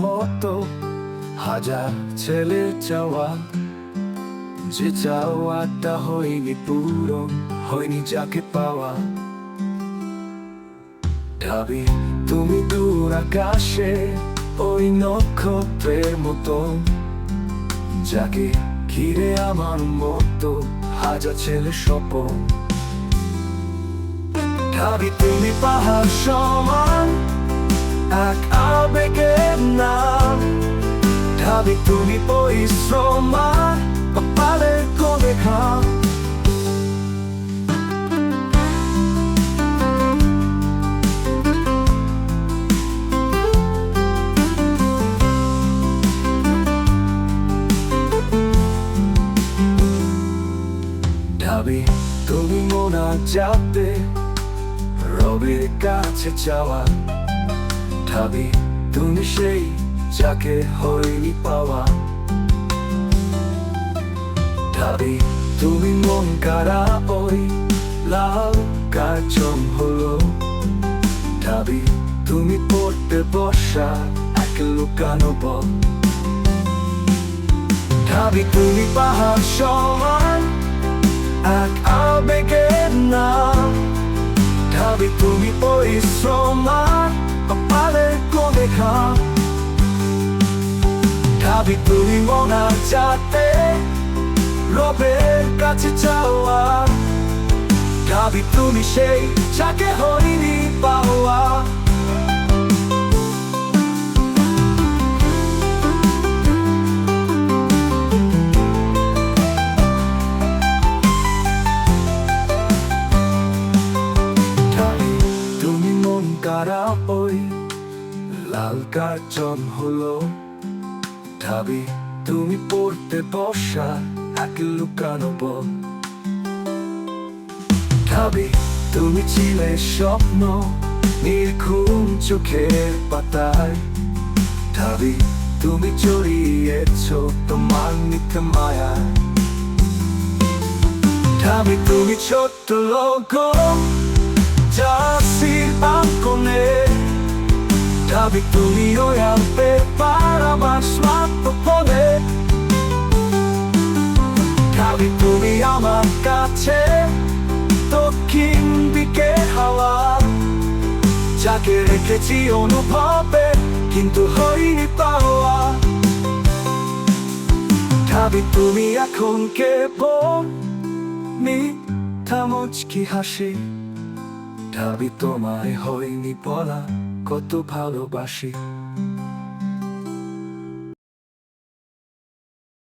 মতো হাজার ছেলের চাওয়া, যে চাওয়াটা হয়নি পূরণ, হয়নি যাকে পাওয়া। ঢাবি তুমি দূর আকাশে ওই নক্ষত্রের মতন, যাকে ঘিরে আমার মতো হাজার ছেলে স্বপন। ঢাবি তুমি পাহাড় সমান এক আবেগের নাম, ঢাবি তুমি পরিশ্রম আর কপালের কোণে ঘাম। ঢাবি তুমি মোনাজাতে রবের কাছে যাওয়া, ঢাবি তুমি সেই যাকে হয়নি পাওয়া। ঢাবি তুমি মন কারা ওই লাল কার্জন হলো, ঢাবি তুমি পড়তে বসা এক লুকানো বল। ঢাবি তুমি পাহাড় সমান এক আবেগের নাম, ঢাবি তুমি পরিশ্রম আর কপালের কোণে ঘাম। ঢাবি তুমি মোনাজাতে রবের কাছে যাওয়া, ঢাবি তুমি সেই যাকে হয়নি পাওয়া। কারা ওই লাল কার্জন হলো, ঢাবি তুমি পড়তে বসা এক লুকানো বল। ঢাবি তুমি ছিলে স্বপ্ন নির্ঘুম চোখের পাতায়, ঢাবি তুমি জড়িয়েছ তোমার মিথ্যে মায়ায়। ঢাবি তুমি ছোট্ট লোগো জার্সির বালকনে, ঢাবি তুমি ওই আলপে পার আমার স্মার্টফোনে। ঢাবি তুমি আমার কাছে দক্ষিণ দিকে হাওয়া, যাকে রেখেছি অনুভবে কিন্তু হয়নি পাওয়া। ঢাবি তুমি এখন কেবল মিথ্যা মুচকি হাসি, ঢাবি তোমায় হয়নি বলা কত ভালোবাসি।